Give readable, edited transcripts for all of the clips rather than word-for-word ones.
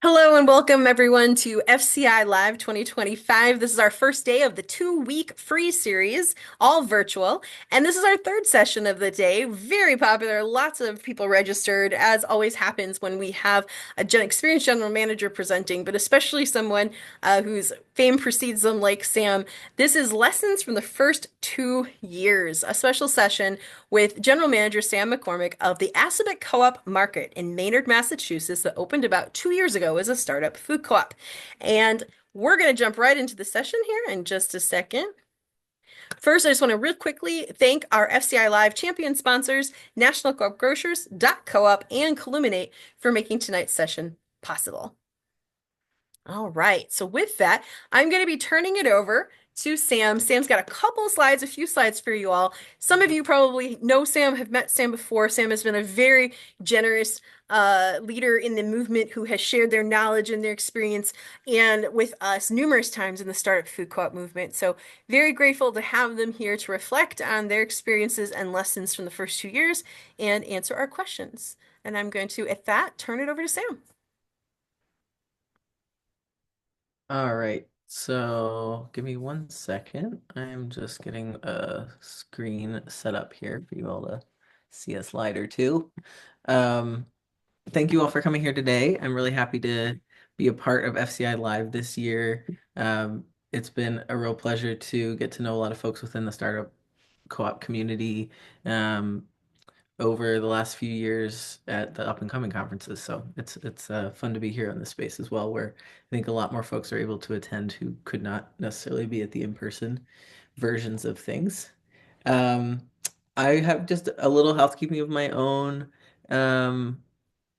Hello and welcome everyone to FCI Live 2025. This is our first day of the 2-week free series, all virtual. And this is our third session of the day. Very popular. Lots of people registered, as always happens when we have a experienced general manager presenting, but especially someone whose fame precedes them, like Sam. This is lessons from the first 2 years, a special session with General Manager Sam McCormick of the Assabet Co-op Market in Maynard, Massachusetts, that opened about 2 years ago as a startup food co-op. And we're going to jump right into the session here in just a second. First, I just want to real quickly thank our FCI Live champion sponsors, National Co-op Grocers, Dot Co-op, and Colluminate for making tonight's session possible. All right, so with that, I'm going to be turning it over to Sam. Sam's got a couple slides, a few slides for you all. Some of you probably know Sam, have met Sam before. Sam has been a very generous leader in the movement who has shared their knowledge and their experience and with us numerous times in the startup food co-op movement. So very grateful to have them here to reflect on their experiences and lessons from the first 2 years and answer our questions. And I'm going to, at that, turn it over to Sam. All right, so give me 1 second. I'm just getting a screen set up here for you all to see a slide or two. Um, Thank you all for coming here today. I'm really happy to be a part of FCI Live this year. It's been a real pleasure to get to know a lot of folks within the startup co-op community. Over the last few years at the up and coming conferences. So it's fun to be here in this space as well, where I think a lot more folks are able to attend who could not necessarily be at the in-person versions of things. Um, I have just a little housekeeping of my own, um,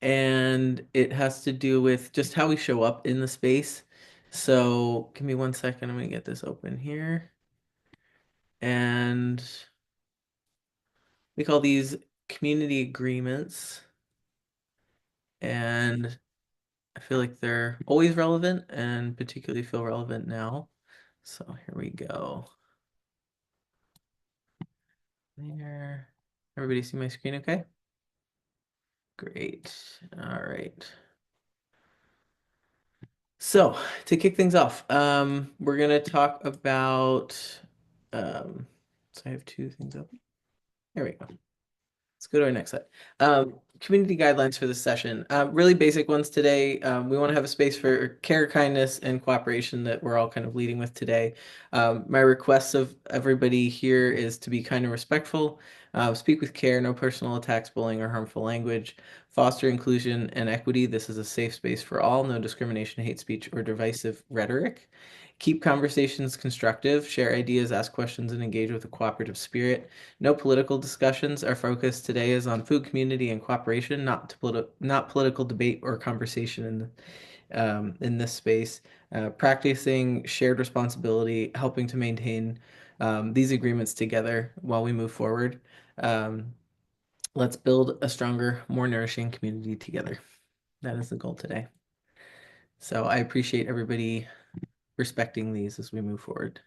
and it has to do with just how we show up in the space. So give me 1 second. I'm gonna get this open here, and we call these community agreements. And I feel like they're always relevant and particularly feel relevant now. So here we go. There. Everybody see my screen okay? Great. All right. So to kick things off, we're gonna talk about so I have two things open. There we go. Let's go to our next slide. Community guidelines for this session. Really basic ones today. We want to have a space for care, kindness, and cooperation that we're all kind of leading with today. My request of everybody here is to be kind and respectful, speak with care, no personal attacks, bullying, or harmful language, foster inclusion and equity. This is a safe space for all, no discrimination, hate speech, or divisive rhetoric. Keep conversations constructive, share ideas, ask questions, and engage with a cooperative spirit. No political discussions. Our focus today is on food community and cooperation, not political debate or conversation in this space. Practicing shared responsibility, helping to maintain these agreements together while we move forward. Um, let's build a stronger, more nourishing community together. That is the goal today. So I appreciate everybody respecting these as we move forward.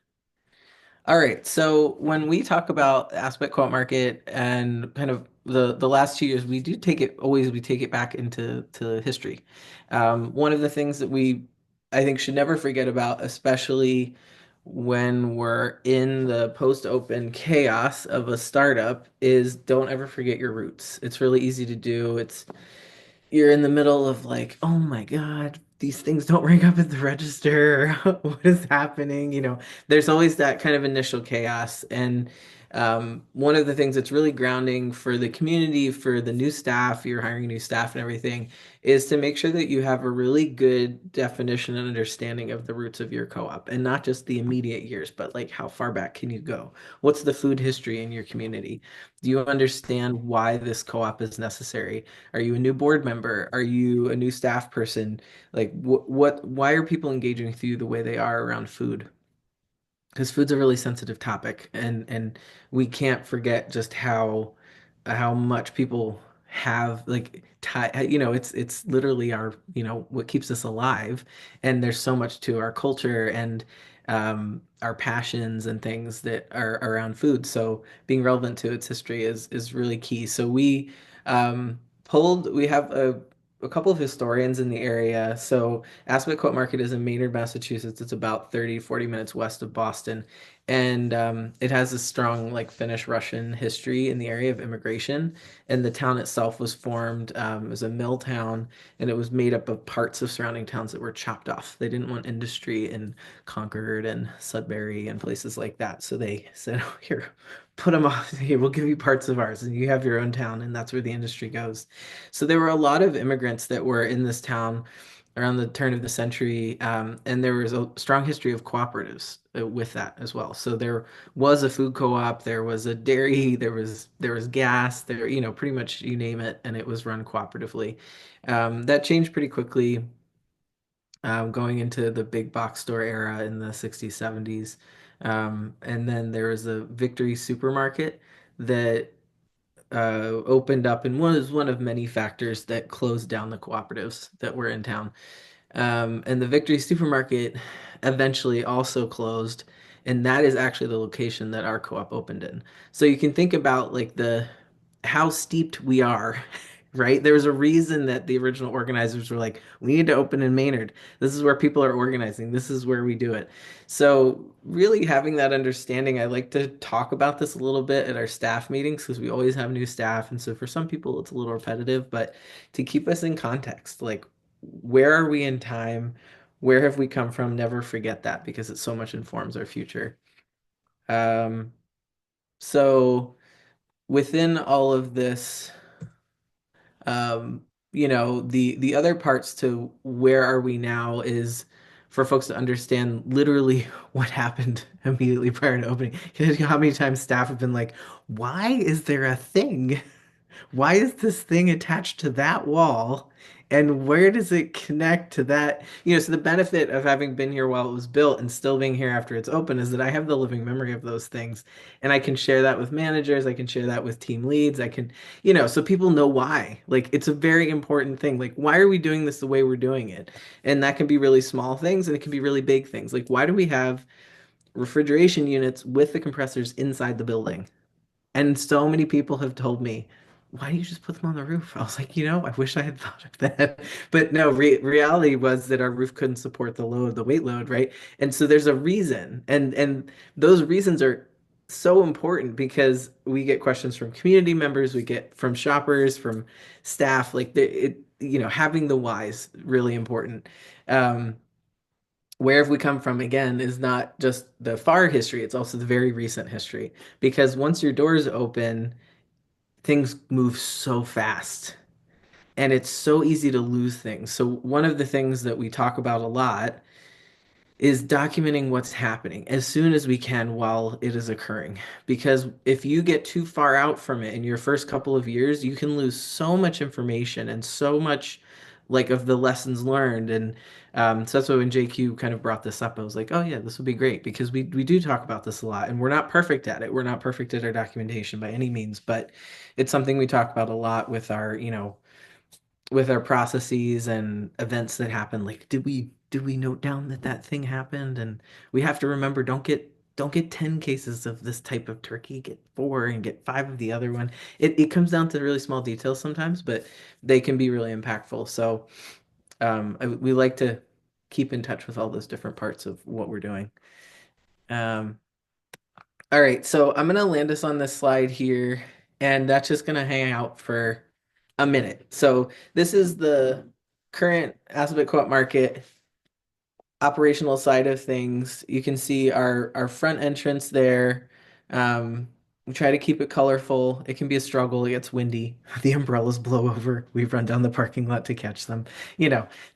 All right. So when we talk about Aspect Co-op Market and kind of the last 2 years, we take it back to history. One of the things that we I think should never forget about, especially when we're in the post-open chaos of a startup, is don't ever forget your roots. It's really easy to do. You're in the middle of like, oh my God, these things don't ring up at the register. What is happening? There's always that kind of initial chaos. And one of the things that's really grounding for the community, for the new staff, you're hiring new staff and everything, is to make sure that you have a really good definition and understanding of the roots of your co-op and not just the immediate years, but like how far back can you go? What's the food history in your community? Do you understand why this co-op is necessary? Are you a new board member? Are you a new staff person? Like why are people engaging with you the way they are around food? Because food's a really sensitive topic, and we can't forget just how much people have like it's literally our what keeps us alive, and there's so much to our culture and our passions and things that are around food. So being relevant to its history is really key. So we have a couple of historians in the area. So Assabet Coat Market is in Maynard, Massachusetts. It's about 30, 40 minutes west of Boston. And it has a strong like Finnish Russian history in the area of immigration. And the town itself was formed as a mill town, and it was made up of parts of surrounding towns that were chopped off. They didn't want industry in Concord and Sudbury and places like that. So they said, oh, here, put them off. Here, we'll give you parts of ours, and you have your own town, and that's where the industry goes. So there were a lot of immigrants that were in this town around the turn of the century, and there was a strong history of cooperatives with that as well. So there was a food co-op, there was a dairy, there was gas, there, pretty much you name it, and it was run cooperatively. That changed pretty quickly, going into the big box store era in the 60s, 70s. And then there was a Victory supermarket that opened up and was one of many factors that closed down the cooperatives that were in town. And the Victory Supermarket eventually also closed, and that is actually the location that our co-op opened in. So you can think about like the how steeped we are, right? There was a reason that the original organizers were like, we need to open in Maynard. This is where people are organizing. This is where we do it. So really having that understanding, I like to talk about this a little bit at our staff meetings because we always have new staff. And so for some people, it's a little repetitive, but to keep us in context, like where are we in time? Where have we come from? Never forget that because it so much informs our future. Um, so within all of this, um, the other parts to where are we now is for folks to understand literally what happened immediately prior to opening. How many times staff have been like, why is there a thing? Why is this thing attached to that wall? And where does it connect to that? So the benefit of having been here while it was built and still being here after it's open is that I have the living memory of those things. And I can share that with managers. I can share that with team leads. So people know why. Like, it's a very important thing. Like, why are we doing this the way we're doing it? And that can be really small things and it can be really big things. Like, why do we have refrigeration units with the compressors inside the building? And so many people have told me, why do you just put them on the roof? I was like, I wish I had thought of that. But no, reality was that our roof couldn't support the load, the weight load, right? And so there's a reason. And those reasons are so important because we get questions from community members, we get from shoppers, from staff, like having the whys really important. Um, where have we come from again is not just the far history, it's also the very recent history. Because once your doors open, things move so fast and it's so easy to lose things. So, one of the things that we talk about a lot is documenting what's happening as soon as we can while it is occurring. Because if you get too far out from it in your first couple of years, you can lose so much information and so much like of the lessons learned. And so that's why when JQ kind of brought this up, I was like, oh yeah, this would be great because we do talk about this a lot and we're not perfect at it. We're not perfect at our documentation by any means, but it's something we talk about a lot with our processes and events that happen. Like, did we note down that that thing happened? And we have to remember, don't get 10 cases of this type of turkey, get four and get five of the other one. It comes down to really small details sometimes, but they can be really impactful. So we like to keep in touch with all those different parts of what we're doing. Um, all right, so I'm gonna land us on this slide here, and that's just gonna hang out for a minute. So this is the current Assabet Co-op market operational side of things. You can see our front entrance there. We try to keep it colorful. It can be a struggle. It gets windy. The umbrellas blow over. We run down the parking lot to catch them.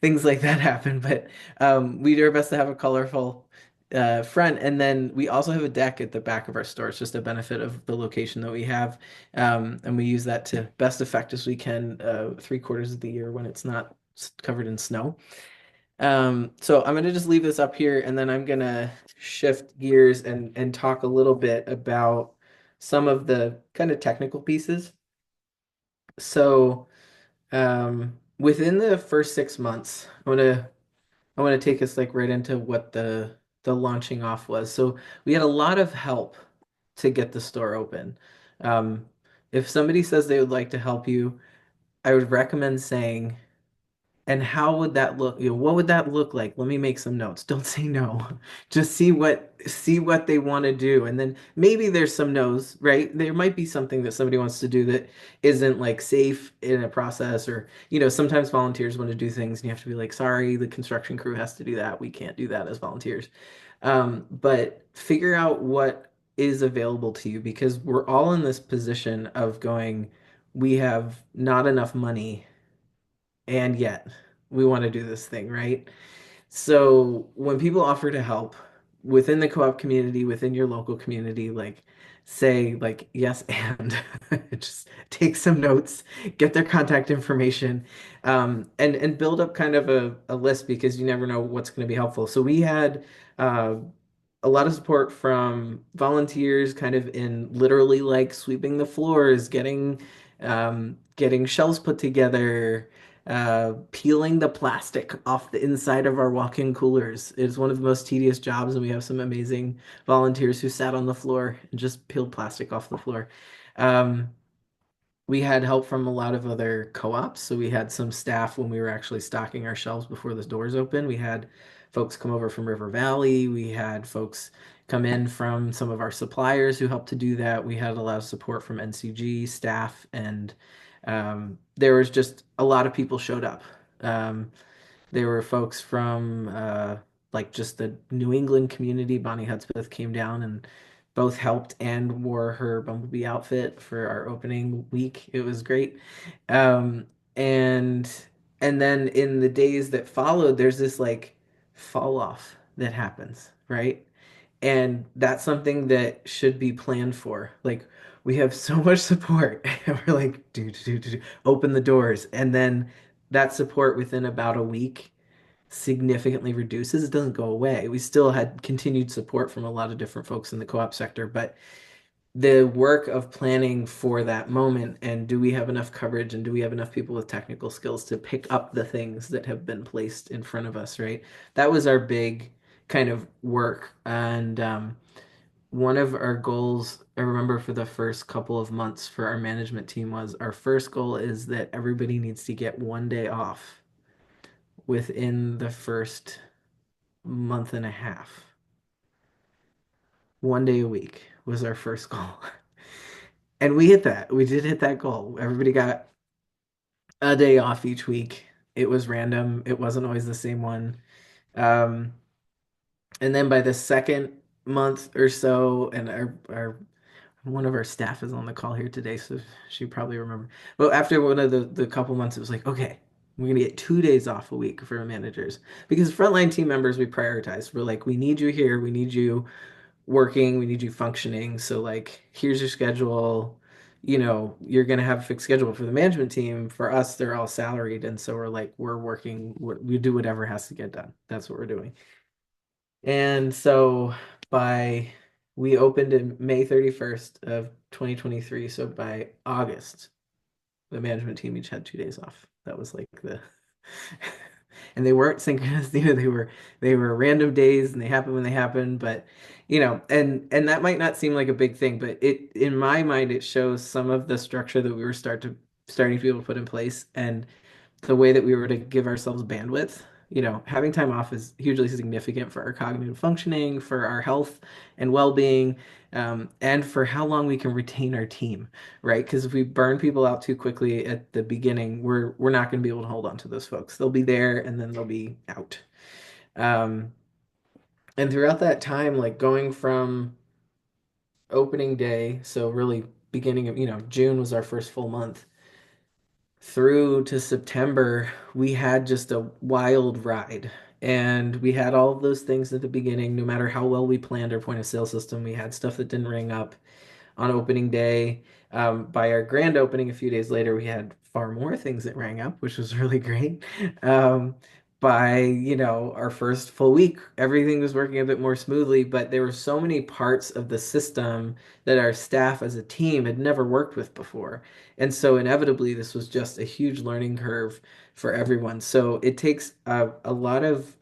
Things like that happen. But we do our best to have a colorful front. And then we also have a deck at the back of our store. It's just a benefit of the location that we have. And we use that to best effect as we can 3/4 of the year when it's not covered in snow. So I'm gonna just leave this up here and then I'm gonna shift gears and talk a little bit about some of the kind of technical pieces. So within the first 6 months, I wanna take us like right into what the launching off was. So we had a lot of help to get the store open. Um, if somebody says they would like to help you, I would recommend saying And how would that look? What would that look like? Let me make some notes. Don't say no. Just see what they want to do. And then maybe there's some no's, right? There might be something that somebody wants to do that isn't like safe in a process, or sometimes volunteers want to do things and you have to be like, sorry, the construction crew has to do that. We can't do that as volunteers. But figure out what is available to you, because we're all in this position of going, we have not enough money and yet we want to do this thing, right? So when people offer to help within the co-op community, within your local community, like say like yes and just take some notes, get their contact information, and build up kind of a list, because you never know what's going to be helpful. So we had uh, a lot of support from volunteers kind of in literally like sweeping the floors, getting shelves put together, peeling the plastic off the inside of our walk-in coolers. It's one of the most tedious jobs, and we have some amazing volunteers who sat on the floor and just peeled plastic off the floor. Um, we had help from a lot of other co-ops. So we had some staff when we were actually stocking our shelves before the doors open. We had folks come over from River Valley. We had folks come in from some of our suppliers who helped to do that. We had a lot of support from NCG staff, and there was just a lot of people showed up. Um, there were folks from like just the New England community. Bonnie Hudspeth came down and both helped and wore her Bumblebee outfit for our opening week. It was great. Um, and and then in the days that followed, there's this like fall off that happens, right? And that's something that should be planned for. Like we have so much support, and we're like, open the doors, and then that support within about a week significantly reduces. It doesn't go away. We still had continued support from a lot of different folks in the co-op sector, but the work of planning for that moment, and do we have enough coverage, and do we have enough people with technical skills to pick up the things that have been placed in front of us, right? That was our big kind of work. And one of our goals, I remember for the first couple of months for our management team, was our first goal is that everybody needs to get 1 day off within the first month and a half. 1 day a week was our first goal. And we hit that. We did hit that goal. Everybody got a day off each week. It was random. It wasn't always the same one. Um, and then by the second month or so, and our one of our staff is on the call here today, so she probably remember. But after one of the couple months, it was like, okay, we're gonna get 2 days off a week for our managers, because frontline team members we prioritize. We're like, we need you here, we need you working, we need you functioning. So like, here's your schedule. You're gonna have a fixed schedule. For the management team, for us, they're all salaried, and so we're like, we're working, we do whatever has to get done. That's what we're doing. And so by we opened in May 31st of 2023. So by August, the management team each had 2 days off. That was like the and they weren't synchronous, they were random days, and they happened when they happened. But and that might not seem like a big thing, but it in my mind it shows some of the structure that we were starting to be able to put in place, and the way that we were to give ourselves bandwidth. Having time off is hugely significant for our cognitive functioning, for our health and well-being, and for how long we can retain our team, right? Because if we burn people out too quickly at the beginning, we're not going to be able to hold on to those folks. They'll be there and then they'll be out. Um, and throughout that time, like going from opening day, so really beginning of, June was our first full month through to September, we had just a wild ride. And we had all of those things at the beginning. No matter how well we planned our point of sale system, we had stuff that didn't ring up on opening day. By our grand opening a few days later, we had far more things that rang up, which was really great. By, our first full week, everything was working a bit more smoothly, but there were so many parts of the system that our staff as a team had never worked with before. And so inevitably, this was just a huge learning curve for everyone. So it takes a lot of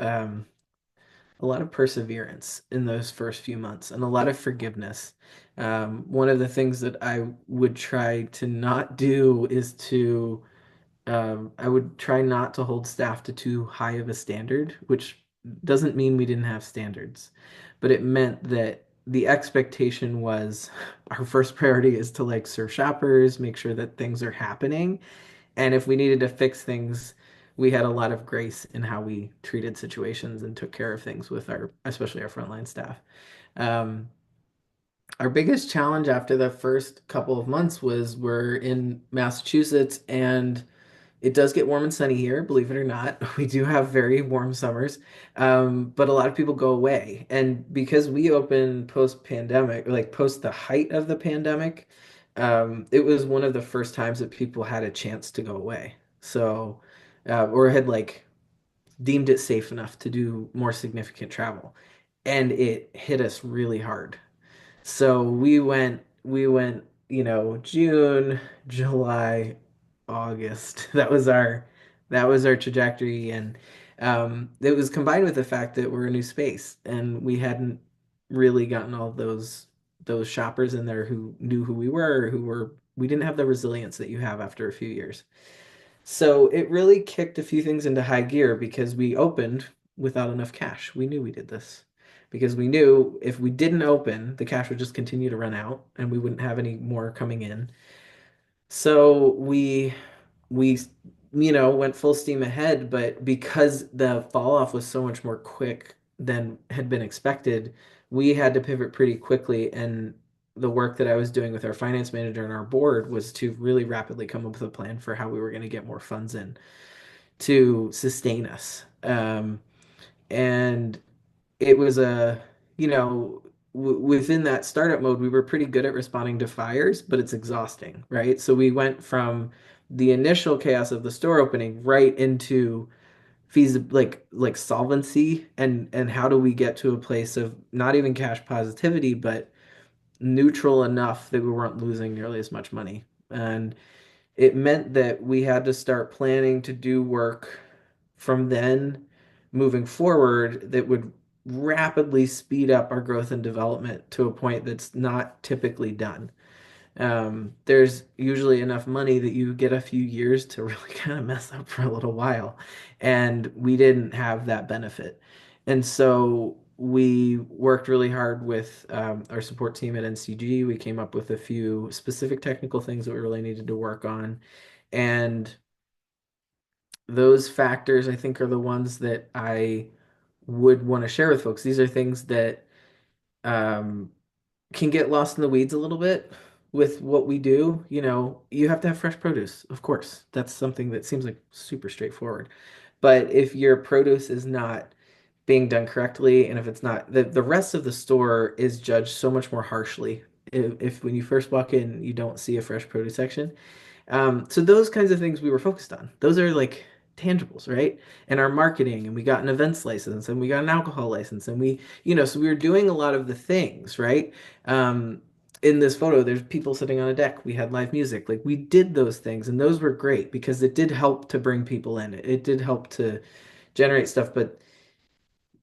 perseverance in those first few months, and a lot of forgiveness. One of the things that I would try to not do is to I would try not to hold staff to too high of a standard, which doesn't mean we didn't have standards, but it meant that the expectation was our first priority is to like serve shoppers, make sure that things are happening. And if we needed to fix things, we had a lot of grace in how we treated situations and took care of things with our, especially our frontline staff. Um, our biggest challenge after the first couple of months was we're in Massachusetts and it does get warm and sunny here, believe it or not. We do have very warm summers, but a lot of people go away. And because we opened post-pandemic, like post the height of the pandemic, it was one of the first times that people had a chance to go away. So, or had like deemed it safe enough to do more significant travel. And it hit us really hard. So June, July, August. That was our trajectory, and it was combined with the fact that we're a new space and we hadn't really gotten all those shoppers in there who knew who we were, we didn't have the resilience that you have after a few years. So it really kicked a few things into high gear because we opened without enough cash. We knew we did this because we knew if we didn't open, the cash would just continue to run out and we wouldn't have any more coming in. So we went full steam ahead, but because the fall off was so much more quick than had been expected, we had to pivot pretty quickly. And the work that I was doing with our finance manager and our board was to really rapidly come up with a plan for how we were going to get more funds in to sustain us. And it was within that startup mode, we were pretty good at responding to fires, but it's exhausting, right? So we went from the initial chaos of the store opening right into like solvency and how do we get to a place of not even cash positivity, but neutral enough that we weren't losing nearly as much money. And it meant that we had to start planning to do work from then moving forward that would rapidly speed up our growth and development to a point that's not typically done. There's usually enough money that you get a few years to really kind of mess up for a little while. And we didn't have that benefit. And so we worked really hard with our support team at NCG. We came up with a few specific technical things that we really needed to work on. And those factors, I think, are the ones that I would want to share with folks. These are things that um, can get lost in the weeds a little bit with what we do. You have to have fresh produce, of course. That's something that seems like super straightforward. But if your produce is not being done correctly, and if it's not, the rest of the store is judged so much more harshly. If when you first walk in, you don't see a fresh produce section, so those kinds of things we were focused on. Those are like tangibles, right? And our marketing, and we got an events license, and we got an alcohol license, and so we were doing a lot of the things, right? Um, in this photo, there's people sitting on a deck. We had live music. Like we did those things, and those were great because it did help to bring people in. It did help to generate stuff, but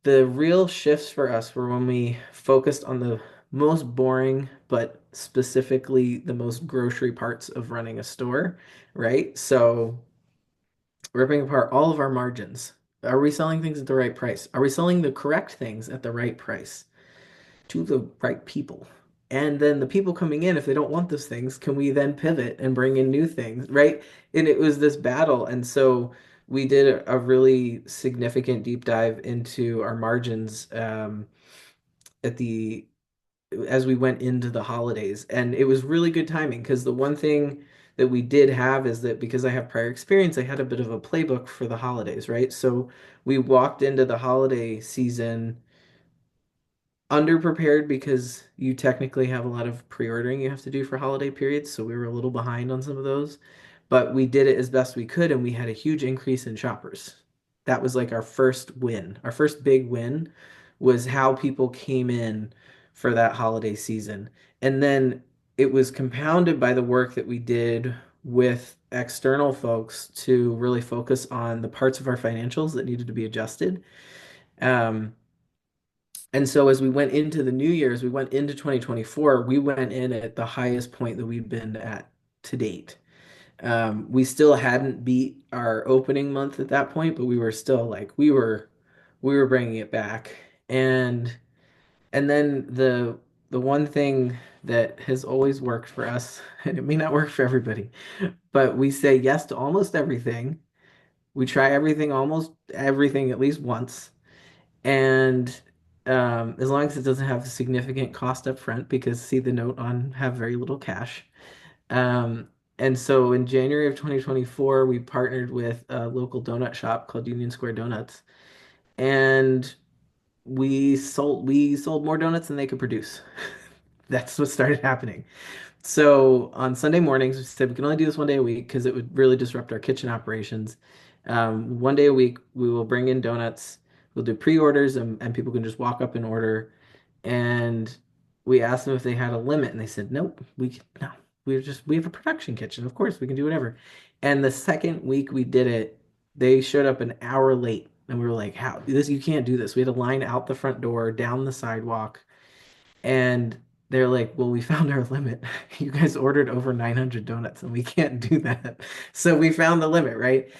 the real shifts for us were when we focused on the most boring, but specifically the most grocery parts of running a store, right? So ripping apart all of our margins. Are we selling things at the right price? Are we selling the correct things at the right price to the right people? And then the people coming in, if they don't want those things, can we then pivot and bring in new things, right? And it was this battle. And so we did a really significant deep dive into our margins at the as we went into the holidays. And it was really good timing because the one thing that we did have is that because I have prior experience, I had a bit of a playbook for the holidays, right? So we walked into the holiday season underprepared because you technically have a lot of pre-ordering you have to do for holiday periods, so we were a little behind on some of those. But we did it as best we could, and we had a huge increase in shoppers. That was like our first win. Our first big win was how people came in for that holiday season. And then it was compounded by the work that we did with external folks to really focus on the parts of our financials that needed to be adjusted. Um, and so as we went into the New Year's, we went into 2024, we went in at the highest point that we've been at to date. We still hadn't beat our opening month at that point, but we were still like we were bringing it back. And then the one thing that has always worked for us, and it may not work for everybody, but we say yes to almost everything. We try everything, almost everything at least once. And as long as it doesn't have a significant cost up front, because see the note on have very little cash. Um, and so in January of 2024, we partnered with a local donut shop called Union Square Donuts, and we sold more donuts than they could produce. That's what started happening. So on Sunday mornings, we said we can only do this one day a week because it would really disrupt our kitchen operations. One day a week, we will bring in donuts. We'll do pre-orders and people can just walk up and order. And we asked them if they had a limit, and they said, nope, no, we have a production kitchen. Of course, we can do whatever. And the second week we did it, they showed up an hour late, and we were like, how this? You can't do this. We had a line out the front door, down the sidewalk. And they're like, well, we found our limit. You guys ordered over 900 donuts and we can't do that. So we found the limit, right?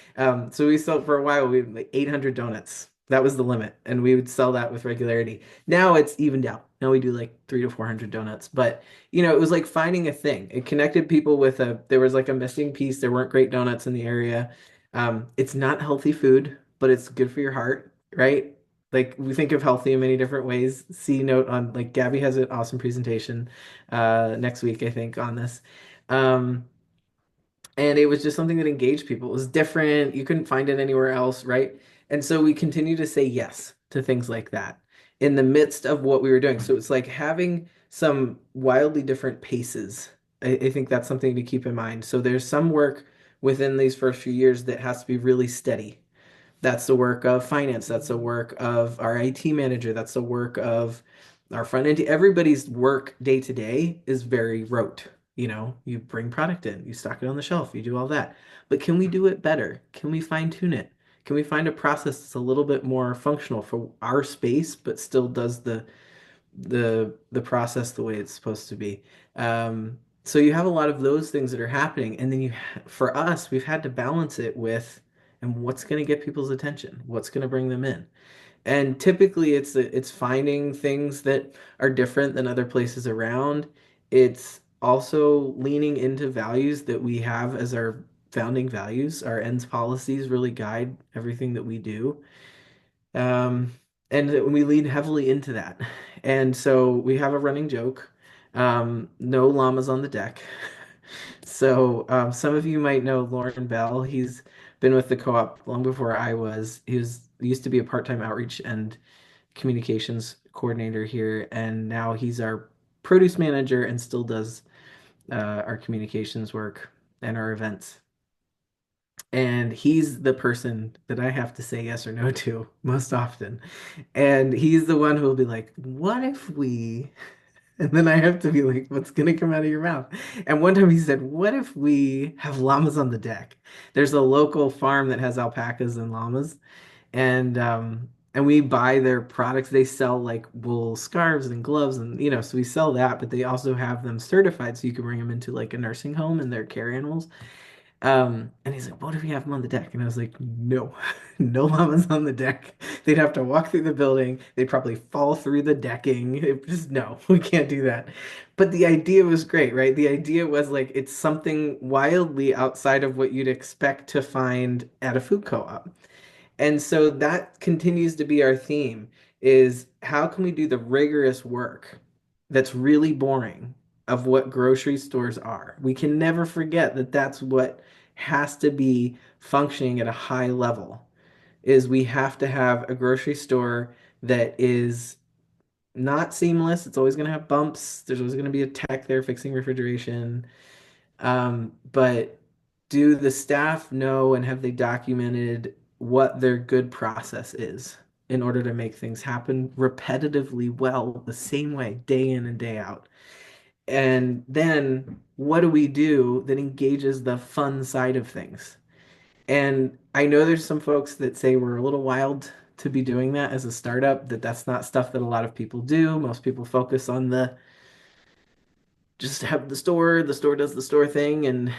So we sold for a while, we had like 800 donuts. That was the limit. And we would sell that with regularity. Now it's evened out. Now we do like 300 to 400 donuts. But, it was like finding a thing. It connected people there was like a missing piece. There weren't great donuts in the area. It's not healthy food, but it's good for your heart, right? Like we think of healthy in many different ways. See note on like Gabby has an awesome presentation next week, I think, on this. Um, and it was just something that engaged people. It was different. You couldn't find it anywhere else, right? And so we continue to say yes to things like that in the midst of what we were doing. So it's like having some wildly different paces. I think that's something to keep in mind. So there's some work within these first few years that has to be really steady. That's the work of finance. That's the work of our IT manager. That's the work of our front end. Everybody's work day to day is very rote. You bring product in, you stock it on the shelf, you do all that. But can we do it better? Can we fine tune it? Can we find a process that's a little bit more functional for our space, but still does the process the way it's supposed to be? So you have a lot of those things that are happening, and then for us, we've had to balance it with and what's going to get people's attention, what's going to bring them in. And typically it's finding things that are different than other places around. It's also leaning into values that we have as our founding values. Our ends policies really guide everything that we do. Um, and we lean heavily into that. And so we have a running joke. No llamas on the deck. So some of you might know Lauren Bell. He's been with the co-op long before I was. He used to be a part-time outreach and communications coordinator here, and now he's our produce manager and still does our communications work and our events. And he's the person that I have to say yes or no to most often. And he's the one who will be like, what if we and then I have to be like, what's gonna come out of your mouth? And one time he said, what if we have llamas on the deck? There's a local farm that has alpacas and llamas, and we buy their products. They sell like wool scarves and gloves, and so we sell that, but they also have them certified so you can bring them into like a nursing home and they're care animals. And he's like, what if we have them on the deck? And I was like, no, no llamas on the deck. They'd have to walk through the building. They'd probably fall through the decking. No, we can't do that. But the idea was great, right? The idea was like, it's something wildly outside of what you'd expect to find at a food co-op. And so that continues to be our theme is how can we do the rigorous work that's really boring of what grocery stores are? We can never forget that that's what has to be functioning at a high level is we have to have a grocery store that is not seamless. It's always going to have bumps. There's always going to be a tech there fixing refrigeration. But do the staff know and have they documented what their good process is in order to make things happen repetitively well, the same way, day in and day out? And then what do we do that engages the fun side of things? And I know there's some folks that say we're a little wild to be doing that as a startup, that that's not stuff that a lot of people do. Most people focus on the just have the store does the store thing, and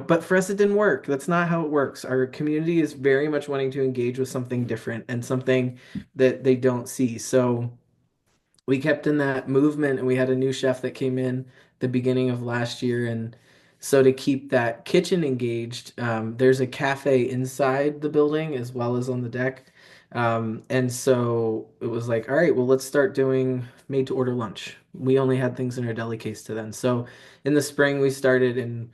but for us it didn't work. That's not how it works. Our community is very much wanting to engage with something different and something that they don't see. So we kept in that movement, and we had a new chef that came in the beginning of last year. And so to keep that kitchen engaged, there's a cafe inside the building as well as on the deck. And so it was like, all right, well, let's start doing made to order lunch. We only had things in our deli case to then. So in the spring, we started in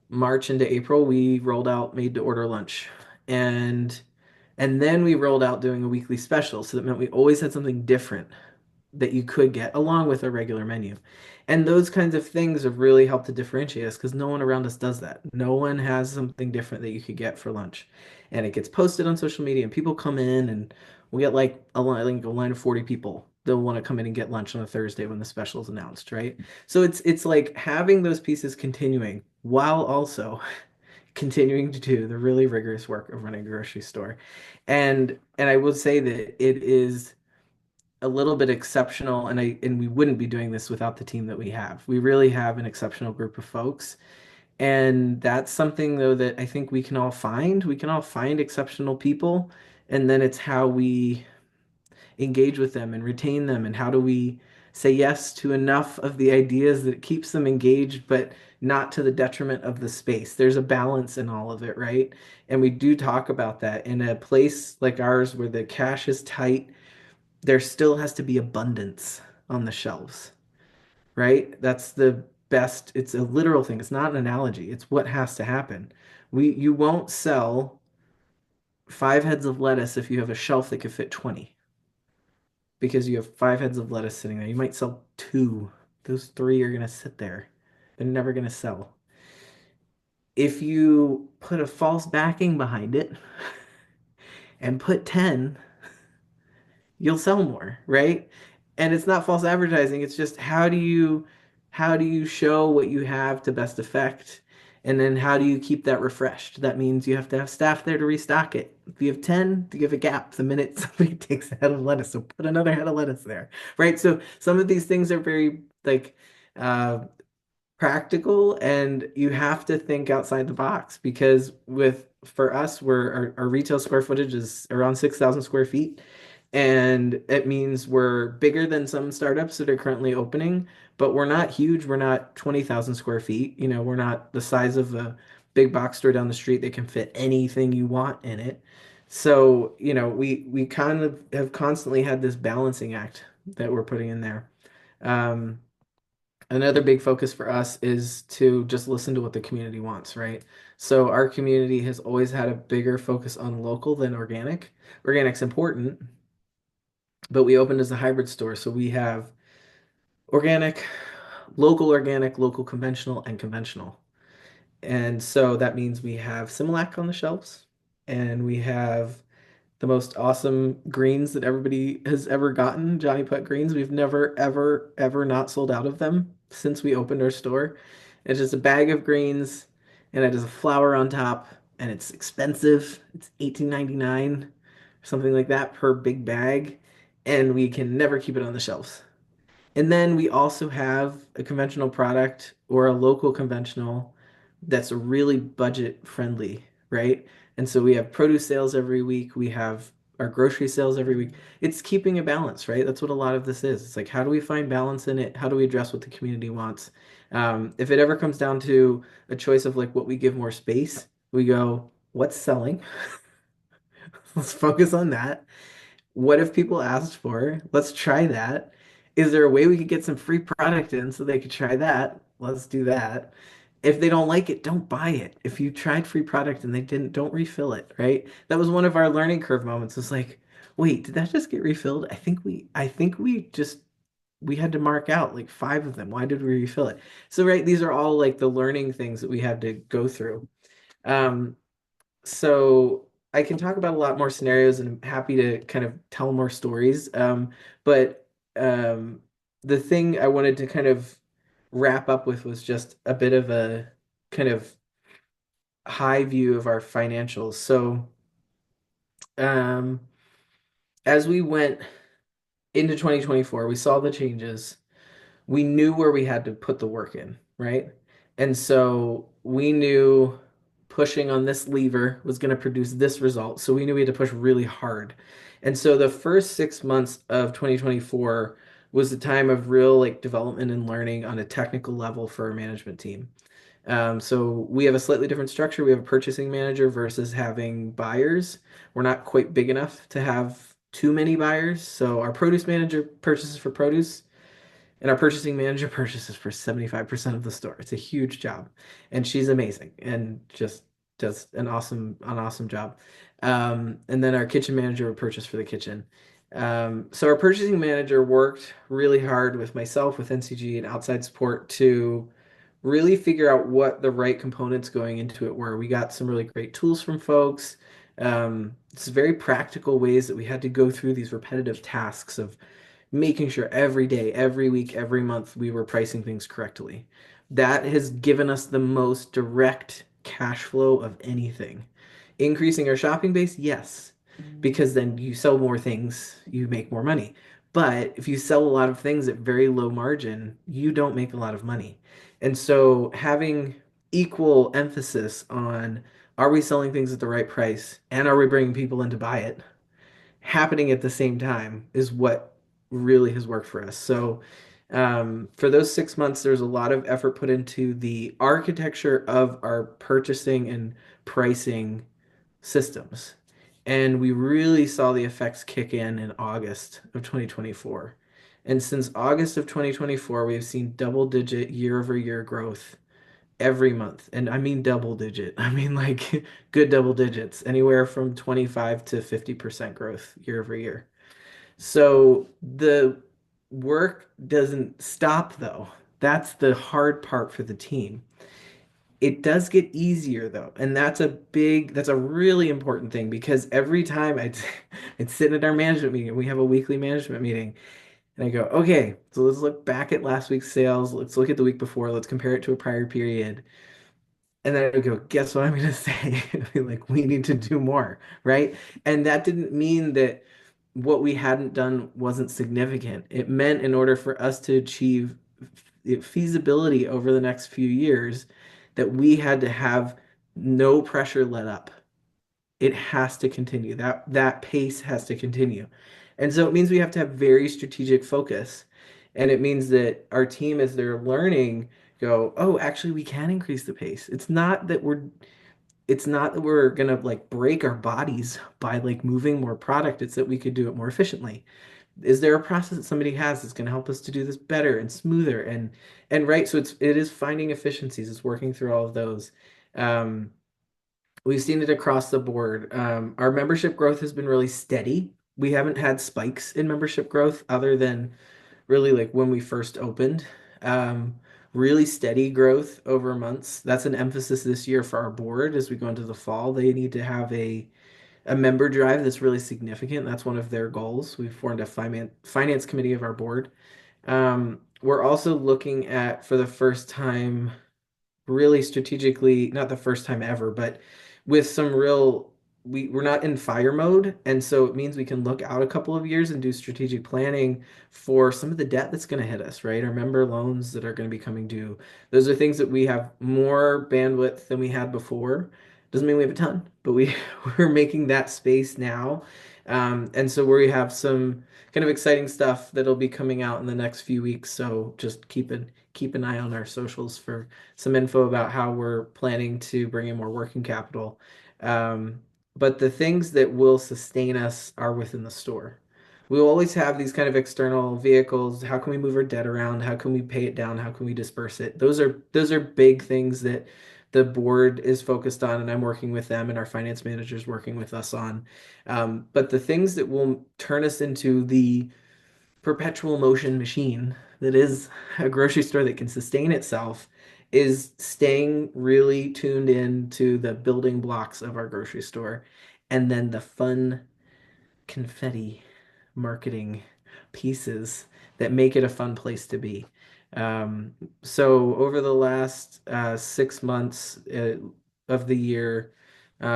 March into April, we rolled out made to order lunch. And and then we rolled out doing a weekly special. So that meant we always had something different that you could get along with a regular menu. And those kinds of things have really helped to differentiate us because no one around us does that. No one has something different that you could get for lunch. And it gets posted on social media, and people come in, and we get like a line of 40 people. They'll want to come in and get lunch on a Thursday when the special is announced, right? So it's like having those pieces continuing while also continuing to do the really rigorous work of running a grocery store. And I will say that it is a little bit exceptional, and we wouldn't be doing this without the team that we have. We really have an exceptional group of folks, and that's something though that I think we can all find. We can all find exceptional people, and then it's how we engage with them and retain them, and how do we say yes to enough of the ideas that keeps them engaged, but not to the detriment of the space. There's a balance in all of it, right? And we do talk about that in a place like ours where the cash is tight. There still has to be abundance on the shelves, right? That's the best. It's a literal thing. It's not an analogy. It's what has to happen. You won't sell 5 heads of lettuce if you have a shelf that could fit 20 because you have 5 heads of lettuce sitting there. You might sell two. Those three are going to sit there. They're never going to sell. If you put a false backing behind it and put 10, you'll sell more, right? And it's not false advertising. It's just how do you show what you have to best effect? And then how do you keep that refreshed? That means you have to have staff there to restock it. If you have 10, you give a gap the minute somebody takes a head of lettuce. So put another head of lettuce there, right? So some of these things are very like uh, practical, and you have to think outside the box because for us, our retail square footage is around 6,000 square feet, and it means we're bigger than some startups that are currently opening, but we're not huge. We're not 20,000 square feet. We're not the size of a big box store down the street that can fit anything you want in it. So, we kind of have constantly had this balancing act that we're putting in there. Um, Another big focus for us is to just listen to what the community wants, right? So our community has always had a bigger focus on local than organic. Organic's important, but we opened as a hybrid store, so we have organic, local conventional, and conventional. And so that means we have Similac on the shelves, and we have the most awesome greens that everybody has ever gotten, Johnny Putt greens. We've never, ever, ever not sold out of them since we opened our store. It's just a bag of greens, and it has a flower on top, and it's expensive. It's 18.99, something like that per big bag, and we can never keep it on the shelves. And then we also have a conventional product or a local conventional that's really budget friendly, right? And so we have produce sales every week. We have our grocery sales every week. It's keeping a balance, right? That's what a lot of this is. It's like, how do we find balance in it? How do we address what the community wants? If it ever comes down to a choice of like what we give more space, we go, what's selling? Let's focus on that. What if people asked for? Let's try that. Is there a way we could get some free product in so they could try that? Let's do that. If they don't like it, don't buy it. If you tried free product and they didn't, don't refill it, right? That was one of our learning curve moments. It's like, wait, did that just get refilled? I think we had to mark out like 5 of them. Why did we refill it? So, right, these are all like the learning things that we have to go through. Um, so I can talk about a lot more scenarios, and I'm happy to kind of tell more stories. But the thing I wanted to kind of wrap up with was just a bit of a kind of high view of our financials. So um, as we went into 2024, we saw the changes. We knew where we had to put the work in, right? And so we knew pushing on this lever was going to produce this result. So we knew we had to push really hard. And so the first 6 months of 2024 was the time of real like development and learning on a technical level for our management team. So we have a slightly different structure. We have a purchasing manager versus having buyers. We're not quite big enough to have too many buyers. So our produce manager purchases for produce, and our purchasing manager purchases for 75% of the store. It's a huge job. And she's amazing and just does an awesome job. And then our kitchen manager would purchase for the kitchen. So our purchasing manager worked really hard with myself, with NCG and outside support to really figure out what the right components going into it were. We got some really great tools from folks. It's very practical ways that we had to go through these repetitive tasks of making sure every day, every week, every month we were pricing things correctly. That has given us the most direct cash flow of anything. Increasing our shopping base, yes, because then you sell more things, you make more money. But if you sell a lot of things at very low margin, you don't make a lot of money. And so having equal emphasis on are we selling things at the right price and are we bringing people in to buy it happening at the same time is what really has worked for us. So, for those 6 months, there's a lot of effort put into the architecture of our purchasing and pricing systems. And we really saw the effects kick in August of 2024. And since August of 2024, we have seen double-digit year-over-year growth every month. And I mean double digit. I mean like good double digits, anywhere from 25 to 50% growth year over year. So the work doesn't stop though. That's the hard part for the team. It does get easier though, and that's a really important thing because every time I'd sit at our management meeting, we have a weekly management meeting, and I go, okay, so let's look back at last week's sales, let's look at the week before, let's compare it to a prior period. And then I would go, guess what I'm going to say? Like, we need to do more, right? And that didn't mean that what we hadn't done wasn't significant. It meant in order for us to achieve feasibility over the next few years, that we had to have no pressure let up. It has to continue. That pace has to continue. And so it means we have to have very strategic focus. And it means that our team, as they're learning, go, oh, actually, we can increase the pace. It's not that we're gonna like break our bodies by like moving more product. It's that we could do it more efficiently. Is there a process that somebody has that's gonna help us to do this better and smoother and right? So it is finding efficiencies. It's working through all of those. Um, we've seen it across the board. Our membership growth has been really steady. We haven't had spikes in membership growth other than really like when we first opened. Um, really steady growth over months. That's an emphasis this year for our board as we go into the fall. They need to have a member drive that's really significant. That's one of their goals. We've formed a finance committee of our board. We're also looking at, for the first time, really strategically, not the first time ever, but with some real, we're not in fire mode. And so it means we can look out a couple of years and do strategic planning for some of the debt that's going to hit us, right? Our member loans that are going to be coming due. Those are things that we have more bandwidth than we had before. Doesn't mean we have a ton, but we're making that space now. And so we have some kind of exciting stuff that'll be coming out in the next few weeks. So just keep an eye on our socials for some info about how we're planning to bring in more working capital. Um, but the things that will sustain us are within the store. We'll always have these kind of external vehicles. How can we move our debt around? How can we pay it down? How can we disperse it? Those are big things that the board is focused on, and I'm working with them, and our finance managers working with us on. But the things that will turn us into the perpetual motion machine that is a grocery store that can sustain itself is staying really tuned in to the building blocks of our grocery store and then the fun confetti marketing pieces that make it a fun place to be. So over the last 6 months of the year,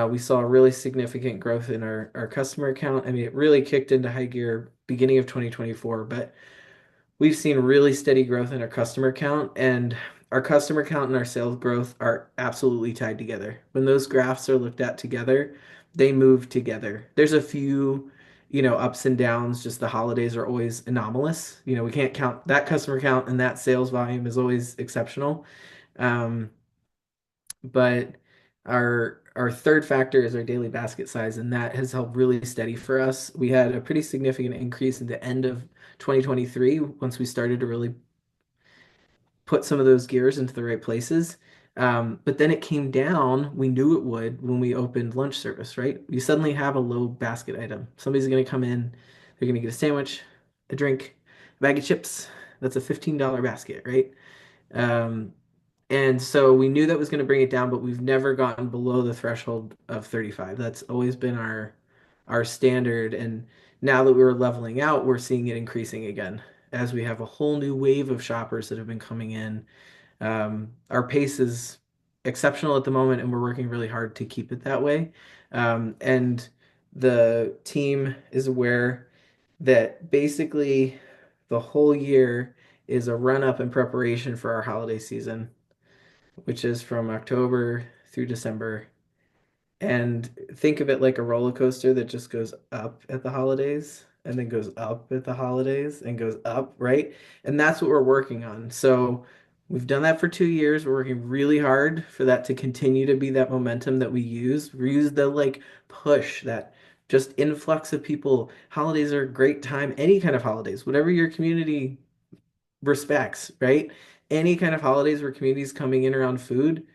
we saw really significant growth in our customer account. I mean, it really kicked into high gear beginning of 2024, but we've seen really steady growth in our customer count, and our customer count and our sales growth are absolutely tied together. When those graphs are looked at together, they move together. There's a few, ups and downs. Just the holidays are always anomalous. We can't count that customer count, and that sales volume is always exceptional. Um, but our third factor is our daily basket size, and that has held really steady for us. We had a pretty significant increase in the end of 2023 once we started to really put some of those gears into the right places. But then it came down. We knew it would when we opened lunch service, right? You suddenly have a low basket item. Somebody's going to come in, they're going to get a sandwich, a drink, a bag of chips. That's a $15 basket, right? Um, and so we knew that was going to bring it down, but we've never gotten below the threshold of 35. That's always been our standard. And now that we're leveling out, we're seeing it increasing again as we have a whole new wave of shoppers that have been coming in. Our pace is exceptional at the moment, and we're working really hard to keep it that way. And the team is aware that basically the whole year is a run up in preparation for our holiday season, which is from October through December. And think of it like a roller coaster that just goes up at the holidays and then goes up at the holidays and goes up, right? And that's what we're working on. So we've done that for 2 years. We're working really hard for that to continue to be that momentum that we use. We use the like push, that just influx of people. Holidays are a great time, any kind of holidays, whatever your community respects, right? Any kind of holidays where communities coming in around food,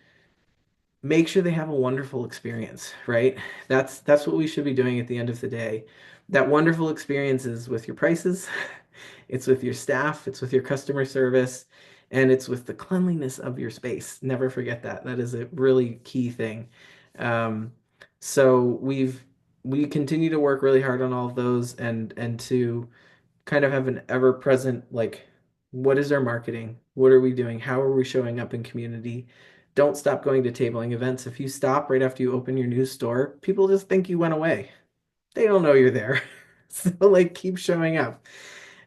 make sure they have a wonderful experience, right? That's what we should be doing at the end of the day. That wonderful experience is with your prices, it's with your staff, it's with your customer service, and it's with the cleanliness of your space. Never forget that. That is a really key thing. Um, so we continue to work really hard on all of those, and to kind of have an ever present, like, what is our marketing? What are we doing? How are we showing up in community? Don't stop going to tabling events. If you stop right after you open your new store, people just think you went away. They don't know you're there. So, like, keep showing up.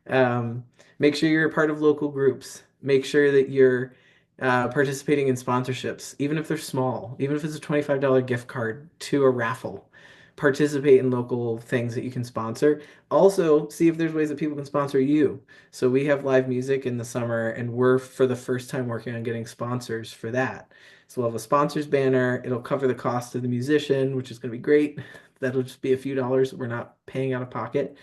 Um, Make sure you're a part of local groups. Make sure that you're participating in sponsorships, even if they're small, even if it's a $25 gift card to a raffle. Participate in local things that you can sponsor. Also, see if there's ways that people can sponsor you. So we have live music in the summer, and we're for the first time working on getting sponsors for that. So we'll have a sponsors banner. It'll cover the cost of the musician, which is going to be great. That'll just be a few dollars that we're not paying out of pocket.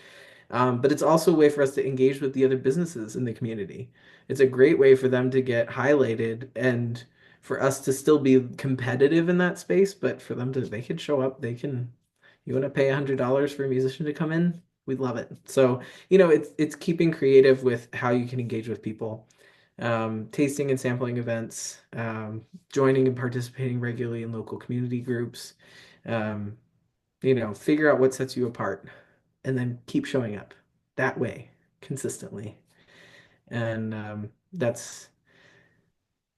But it's also a way for us to engage with the other businesses in the community. It's a great way for them to get highlighted and for us to still be competitive in that space, but for them to, they can show up, you want to pay $100 for a musician to come in? We'd love it. So, it's keeping creative with how you can engage with people. Tasting and sampling events, joining and participating regularly in local community groups, um, figure out what sets you apart and then keep showing up that way consistently. And that's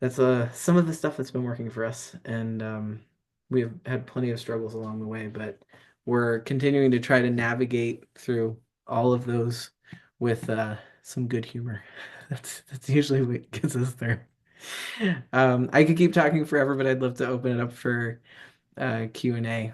some of the stuff that's been working for us. And we have had plenty of struggles along the way, but we're continuing to try to navigate through all of those with some good humor. That's usually what gets us there. I could keep talking forever, but I'd love to open it up for Q&A.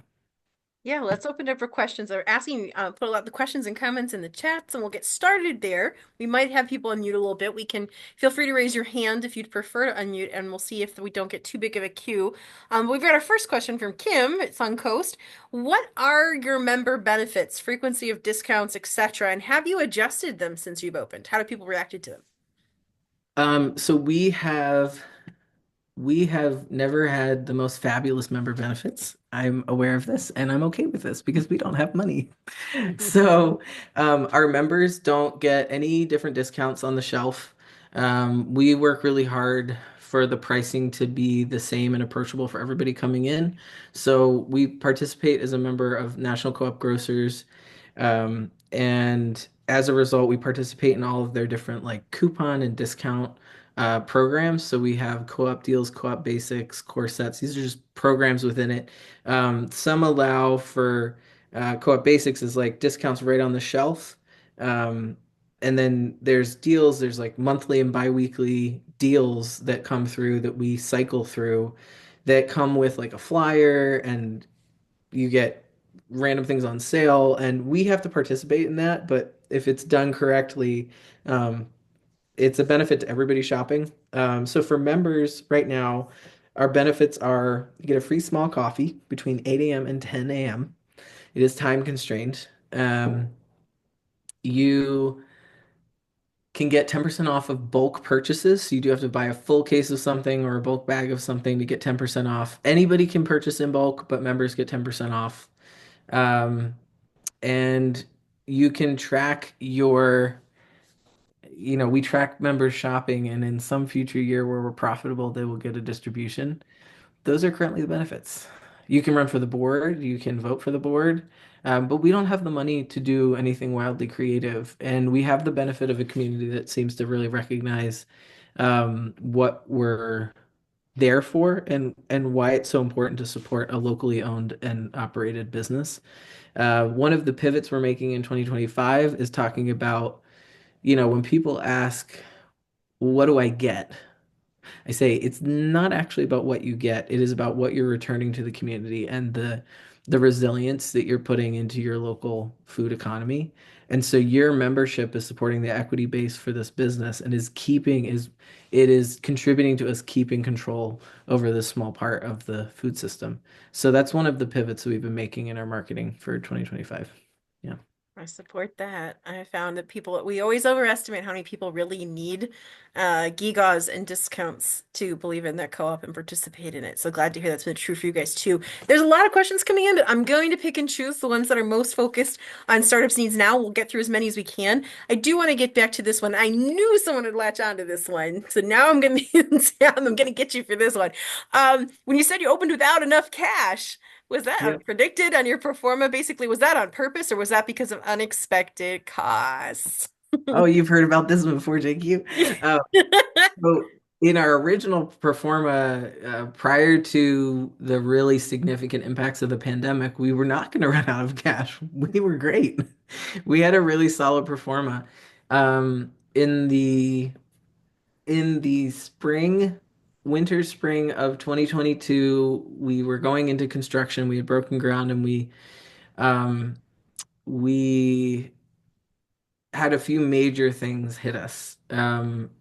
Yeah, let's open it up for questions. They're asking, put a lot of the questions and comments in the chats, and we'll get started there. We might have people unmute a little bit. We can feel free to raise your hand if you'd prefer to unmute, and we'll see if we don't get too big of a queue. We've got our first question from Kim at Suncoast. What are your member benefits, frequency of discounts, etc., and have you adjusted them since you've opened? How do people reacted to them? So we have never had the most fabulous member benefits. I'm aware of this, and I'm okay with this because we don't have money. So, our members don't get any different discounts on the shelf. We work really hard for the pricing to be the same and approachable for everybody coming in. So, we participate as a member of National Co-op Grocers, and as a result, we participate in all of their different like coupon and discount programs. So we have co-op deals, co-op basics, core sets. These are just programs within it. Some allow for co-op basics is like discounts right on the shelf. Um, And then there's deals, there's like monthly and biweekly deals that come through that we cycle through that come with like a flyer, and you get random things on sale, and we have to participate in that. But if it's done correctly, um, it's a benefit to everybody shopping. So for members right now, our benefits are you get a free small coffee between 8 a.m. and 10 a.m. It is time constrained. You can get 10% off of bulk purchases. So you do have to buy a full case of something or a bulk bag of something to get 10% off. Anybody can purchase in bulk, but members get 10% off. Um, and you can track we track members shopping, and in some future year where we're profitable, they will get a distribution. Those are currently the benefits. You can run for the board, you can vote for the board, but we don't have the money to do anything wildly creative. And we have the benefit of a community that seems to really recognize what we're there for, and why it's so important to support a locally owned and operated business. One of the pivots we're making in 2025 is talking about, when people ask, what do I get? I say it's not actually about what you get. It is about what you're returning to the community and the resilience that you're putting into your local food economy. And so your membership is supporting the equity base for this business, and it is contributing to us keeping control over this small part of the food system. So that's one of the pivots we've been making in our marketing for 2025. Yeah. I support that. I found that we always overestimate how many people really need gigas and discounts to believe in their co-op and participate in it. So glad to hear that's been true for you guys too. There's a lot of questions coming in, but I'm going to pick and choose the ones that are most focused on startups needs now. We'll get through as many as we can. I do want to get back to this one. I knew someone would latch onto this one. So now I'm going to Sam, I'm going to get you for this one. When you said you opened without enough cash, was that Yep. predicted on your pro forma? Basically, was that on purpose or was that because of unexpected costs? Oh, you've heard about this one before, JQ. Uh, so in our original pro forma, prior to the really significant impacts of the pandemic, we were not going to run out of cash. We were great. We had a really solid pro forma. In the winter spring of 2022, we were going into construction. We had broken ground, and um, we had a few major things hit us.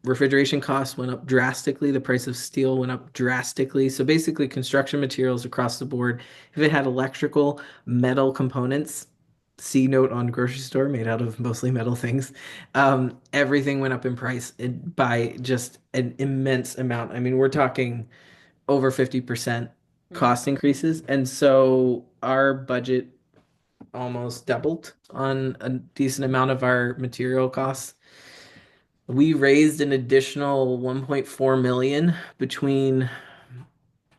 Refrigeration costs went up drastically. The price of steel went up drastically. So basically, construction materials across the board, if it had electrical, metal components, C note on grocery store made out of mostly metal things, everything went up in price by just an immense amount. I mean, we're talking over 50% Mhm. cost increases. And so our budget almost doubled on a decent amount of our material costs. We raised an additional 1.4 million between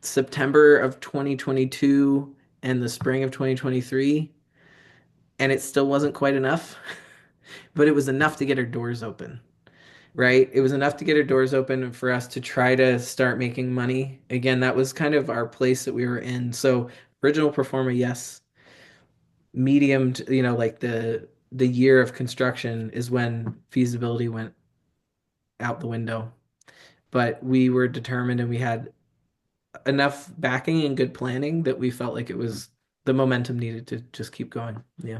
September of 2022 and the spring of 2023, and it still wasn't quite enough, but it was enough to get our doors open, right? It was enough to get our doors open and for us to try to start making money. Again, that was kind of our place that we were in. So original performer, yes. Medium to, like the year of construction is when feasibility went out the window. But we were determined, and we had enough backing and good planning that we felt like it was the momentum needed to just keep going. Yeah.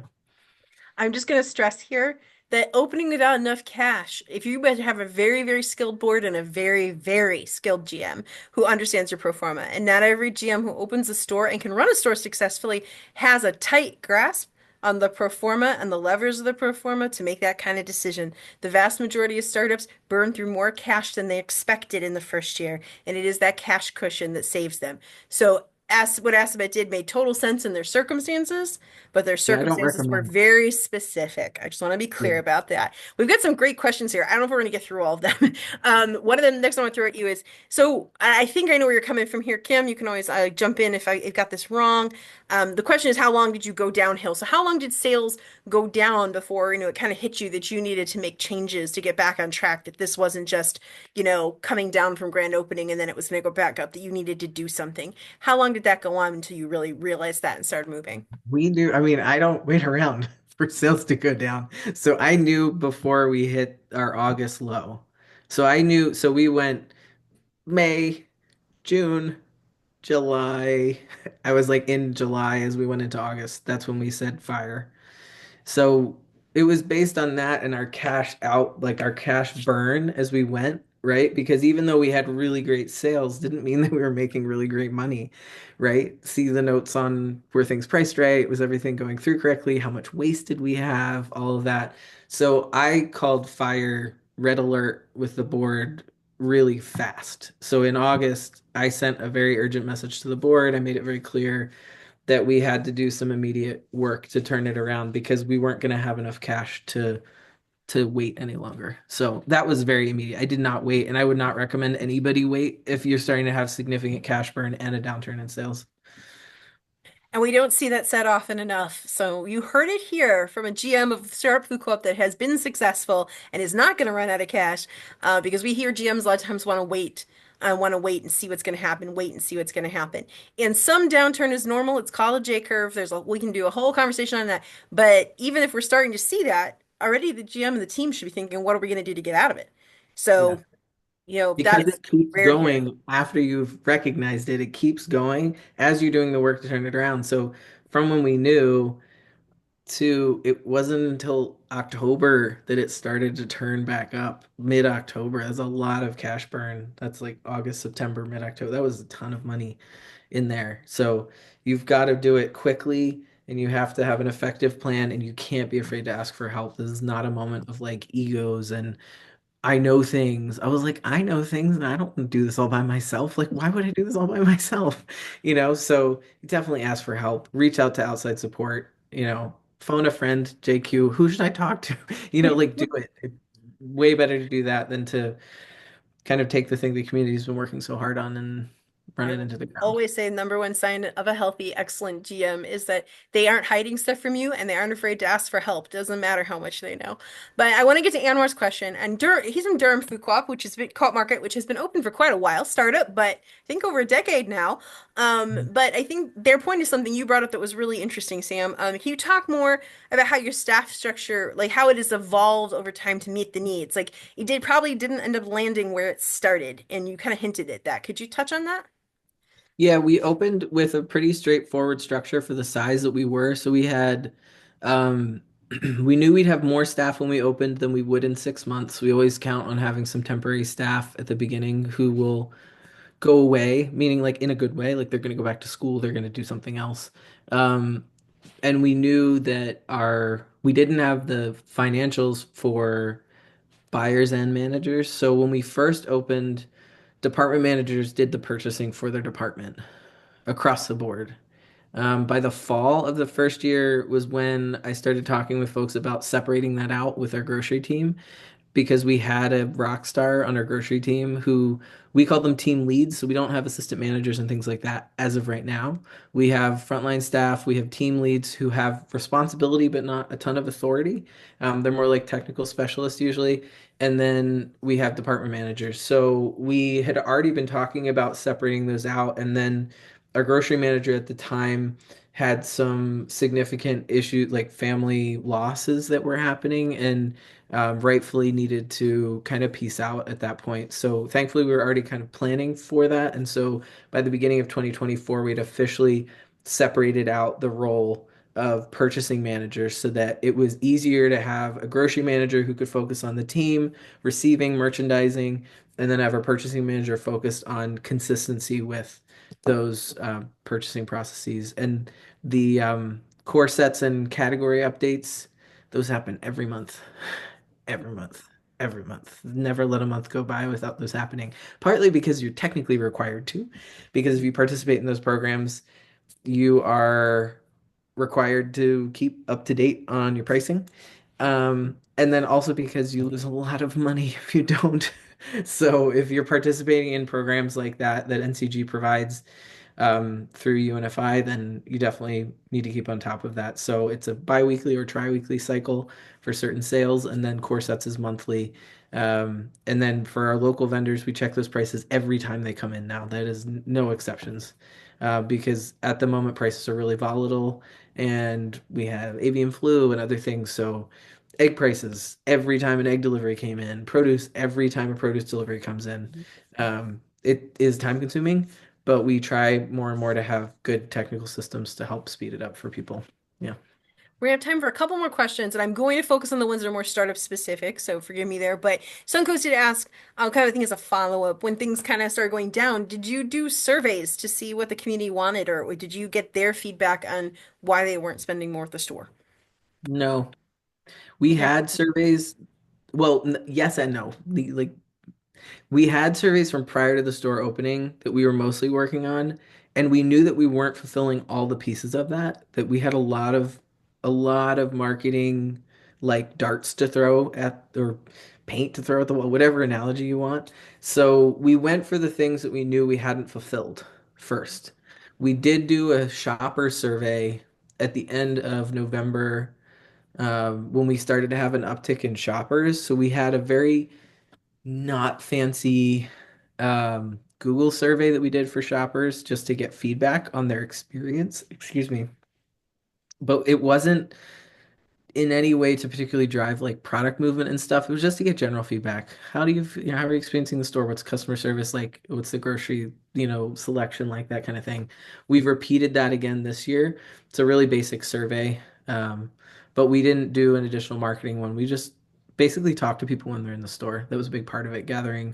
I'm just going to stress here that opening without enough cash, if you have a very, very skilled board and a very, very skilled GM who understands your pro forma, and not every GM who opens a store and can run a store successfully has a tight grasp on the pro forma and the levers of the pro forma to make that kind of decision. The vast majority of startups burn through more cash than they expected in the first year, and it is that cash cushion that saves them. So as what Assabet did made total sense in their circumstances, but their Yeah, I don't circumstances were recommend. very specific. I just want to be clear Yeah. about that. We've got some great questions here. I don't know if we're going to get through all of them. One of the next one I want to throw at you is, so I think I know where you're coming from here, Kim. You can always jump in if I got this wrong. The question is, how long did you go downhill? So how long did sales go down before, it kind of hit you that you needed to make changes to get back on track, that this wasn't just, coming down from grand opening and then it was going to go back up, that you needed to do something. How long did that go on until you really realized that and started moving? We do. I mean, I don't wait around. for sales to go down. So I knew before we hit our August low. So I knew, so we went May, June, July. I was like in July as we went into August. That's when we said fire. So it was based on that and our cash out, like our cash burn as we went, right? Because even though we had really great sales, didn't mean that we were making really great money, right? See the notes on were things priced right? Was everything going through correctly? How much waste did we have? All of that. So I called fire red alert with the board really fast. So in August, I sent a very urgent message to the board. I made it very clear that we had to do some immediate work to turn it around because we weren't going to have enough cash to wait any longer. So that was very immediate. I did not wait, and I would not recommend anybody wait if you're starting to have significant cash burn and a downturn in sales. And we don't see that said often enough. So you heard it here from a GM of Startup Food Co-op that has been successful and is not going to run out of cash, because we hear GMs a lot of times want to wait. I want to wait and see what's going to happen, wait and see what's going to happen. And some downturn is normal. It's called a J curve. We can do a whole conversation on that. But even if we're starting to see that, already the GM and the team should be thinking, what are we going to do to get out of it? Yeah. So, Because that's it keeps rare to hear. going after you've recognized it, it keeps going as you're doing the work to turn it around. So from when we knew to it wasn't until October that it started to turn back up. Mid-October. That's a lot of cash burn. That's like August, September, mid-October. That was a ton of money in there. So you've got to do it quickly and you have to have an effective plan and you can't be afraid to ask for help. This is not a moment of like egos and I know things. I was like, I know things and I don't do this all by myself. Like, why would I do this all by myself? So definitely ask for help. Reach out to outside support, phone a friend, JQ. Who should I talk to? Like do it. It's way better to do that than to kind of take the thing the community's been working so hard on and run I it will into the ground. always say number one sign of a healthy, excellent GM is that they aren't hiding stuff from you and they aren't afraid to ask for help. Doesn't matter how much they know. But I want to get to Anwar's question. And he's in Durham Food Co-op, which has been Co-op Market, which has been open for quite a while, startup, but I think over a decade now. But I think their point is something you brought up that was really interesting, Sam. Can you talk more about how your staff structure, like how it has evolved over time to meet the needs? Like probably didn't end up landing where it started, and you kind of hinted at that. Could you touch on that? Yeah, we opened with a pretty straightforward structure for the size that we were. So we had, um, we knew we'd have more staff when we opened than we would in 6 months. We always count on having some temporary staff at the beginning who will go away, meaning like in a good way, like they're going to go back to school, they're going to do something else. Um, and we knew that we didn't have the financials for buyers and managers. So when we first opened, department managers did the purchasing for their department across the board. By the fall of the first year was when I started talking with folks about separating that out with our grocery team because we had a rock star on our grocery team who we call them team leads. So we don't have assistant managers and things like that as of right now. We have frontline staff, we have team leads who have responsibility but not a ton of authority. They're more like technical specialists usually. And then we have department managers. So we had already been talking about separating those out. And then our grocery manager at the time had some significant issues like family losses that were happening and rightfully needed to kind of peace out at that point. So thankfully, we were already kind of planning for that. And so by the beginning of 2024, we'd officially separated out the role of purchasing managers so that it was easier to have a grocery manager who could focus on the team, receiving, merchandising, and then have a purchasing manager focused on consistency with those purchasing processes. And the core sets and category updates, those happen every month every month, every month. Never let a month go by without those happening. Partly because you're technically required to, because if you participate in those programs, you are required to keep up to date on your pricing. And then also because you lose a lot of money if you don't. So if you're participating in programs like that NCG provides, through UNFI, then you definitely need to keep on top of that. So it's a biweekly or tri-weekly cycle for certain sales, and then core sets is monthly. And then for our local vendors, we check those prices every time they come in now. That is no exceptions. because at the moment prices are really volatile and we have avian flu and other things. So egg prices every time an egg delivery came in, produce every time a produce delivery comes in. It is time consuming, but we try more and more to have good technical systems to help speed it up for people. Yeah. We're gonna have time for a couple more questions, and I'm going to focus on the ones that are more startup specific, so forgive me there. But Suncoast did ask, kind of thing as a follow-up, when things kind of started going down, did you do surveys to see what the community wanted, or did you get their feedback on why they weren't spending more at the store? No, we Yeah. had surveys. Well, yes and no. Like we had surveys from prior to the store opening that we were mostly working on, and we knew that we weren't fulfilling all the pieces of that, that we had a lot of marketing like darts to throw at or paint to throw at the wall, whatever analogy you want. So we went for the things that we knew we hadn't fulfilled first. We did do a shopper survey at the end of November when we started to have an uptick in shoppers. So we had a very not fancy Google survey that we did for shoppers just to get feedback on their experience. Excuse me. But it wasn't in any way to particularly drive like product movement and stuff. It was just to get general feedback. How are you experiencing the store? What's customer service like? What's the grocery, selection like, that kind of thing. We've repeated that again this year. It's a really basic survey. But we didn't do an additional marketing one. We just basically talked to people when they're in the store. That was a big part of it, gathering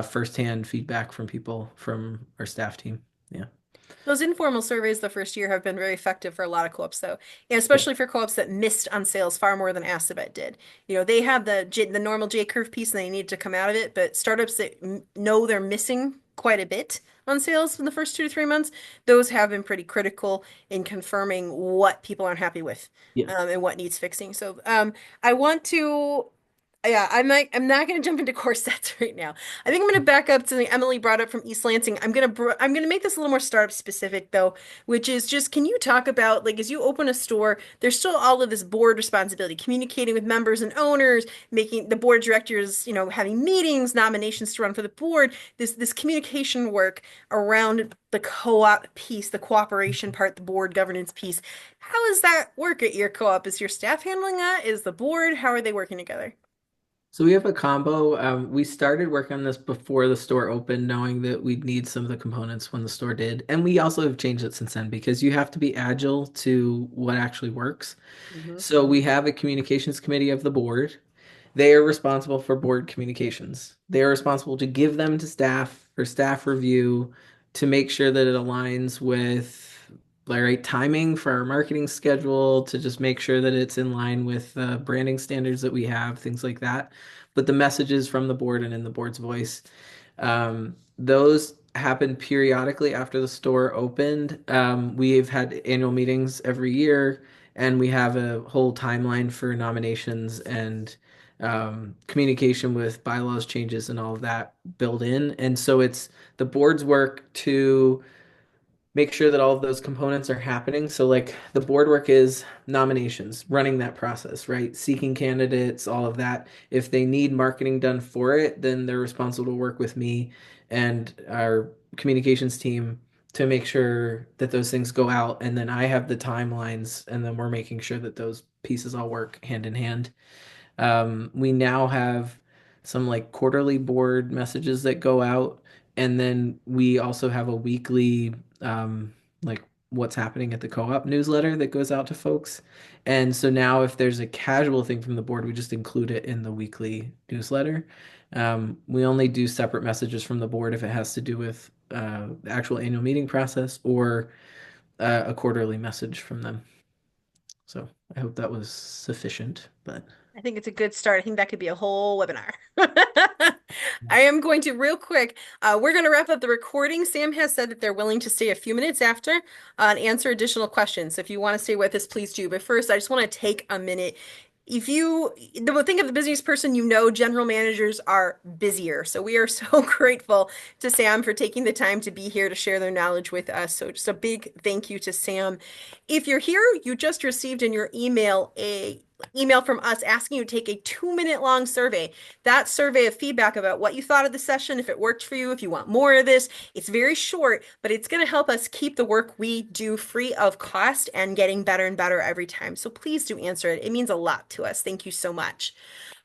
firsthand feedback from people from our staff team. Yeah. Those informal surveys the first year have been very effective for a lot of co-ops, though, and Yeah. especially for co-ops that missed on sales far more than Assabet did. They have the normal J curve piece and they need to come out of it, but startups that know they're missing quite a bit on sales in the first 2 to 3 months, those have been pretty critical in confirming what people aren't happy with, Yeah. and what needs fixing. So, I want to. Yeah, I'm not going to jump into course sets right now. I think I'm going to back up to something Emily brought up from East Lansing. I'm going to make this a little more startup specific though, which is just, can you talk about, like, as you open a store, there's still all of this board responsibility, communicating with members and owners, making the board directors, having meetings, nominations to run for the board, this communication work around the co-op piece, the cooperation part, the board governance piece. How does that work at your co-op? Is your staff handling that? Is the board? How are they working together? So we have a combo. We started working on this before the store opened, knowing that we'd need some of the components when the store did. And we also have changed it since then because you have to be agile to what actually works. Mm-hmm. So we have a communications committee of the board. They are responsible for board communications. They are responsible to give them to staff for staff review to make sure that it aligns with the right timing for our marketing schedule, to just make sure that it's in line with the branding standards that we have, things like that. But the messages from the board and in the board's voice, those happen periodically after the store opened. We've had annual meetings every year, and we have a whole timeline for nominations and communication with bylaws changes and all of that built in. And so it's the board's work to make sure that all of those components are happening. So, like, the board work is nominations, running that process, right? Seeking candidates, all of that. If they need marketing done for it, then they're responsible to work with me and our communications team to make sure that those things go out. And then I have the timelines, and then we're making sure that those pieces all work hand in hand. We now have some like quarterly board messages that go out, and then we also have a weekly like what's happening at the co-op newsletter that goes out to folks. And so now if there's a casual thing from the board, we just include it in the weekly newsletter. We only do separate messages from the board if it has to do with the actual annual meeting process or a quarterly message from them. So I hope that was sufficient, but. I think it's a good start. I think that could be a whole webinar. I am going to real quick. We're going to wrap up the recording. Sam has said that they're willing to stay a few minutes after, and answer additional questions. So if you want to stay with us, please do. But first, I just want to take a minute. If you think of the busiest person, general managers are busier. So we are so grateful to Sam for taking the time to be here to share their knowledge with us. So just a big thank you to Sam. If you're here, you just received in your email a email from us asking you to take a 2 minute long survey. That survey of feedback about what you thought of the session, if it worked for you, if you want more of this. It's very short, but it's going to help us keep the work we do free of cost and getting better and better every time. So please do answer it. It means a lot to us. Thank you so much.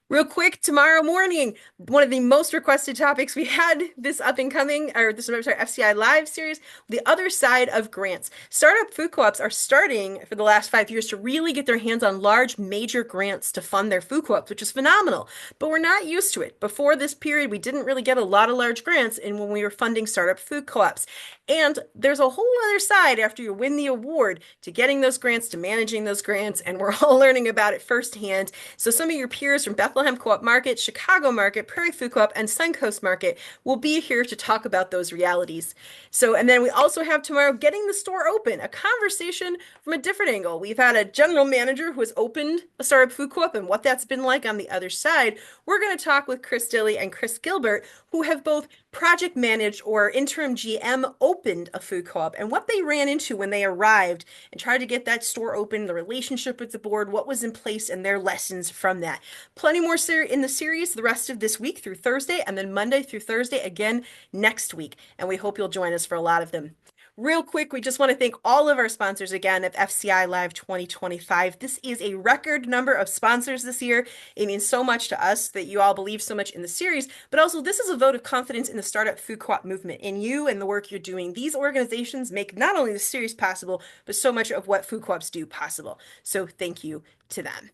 Real quick, tomorrow morning, one of the most requested topics we had this up and coming, or this, I'm sorry, FCI Live series, the other side of grants. Startup food co-ops are starting for the last 5 years to really get their hands on large, major grants to fund their food co-ops, which is phenomenal. But we're not used to it. Before this period, we didn't really get a lot of large grants in when we were funding startup food co-ops. And there's a whole other side after you win the award to getting those grants, to managing those grants, and we're all learning about it firsthand. So some of your peers from Bethlehem Co-op Market, Chicago Market, Prairie Food Co-op, and Suncoast Market will be here to talk about those realities. So, and then we also have tomorrow Getting the Store Open, a conversation from a different angle. We've had a general manager who has opened a startup food co-op and what that's been like on the other side. We're going to talk with Chris Dilly and Chris Gilbert, who have both project managed or interim GM opened a food co-op and what they ran into when they arrived and tried to get that store open, the relationship with the board, what was in place, and their lessons from that. Plenty more in the series the rest of this week through Thursday, and then Monday through Thursday again next week. And we hope you'll join us for a lot of them. Real quick, we just want to thank all of our sponsors again of FCI Live 2025. This is a record number of sponsors this year. It means so much to us that you all believe so much in the series, but also this is a vote of confidence in the startup food co-op movement, in you and the work you're doing. These organizations make not only the series possible, but so much of what food co-ops do possible. So thank you to them.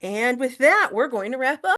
And with that, we're going to wrap up.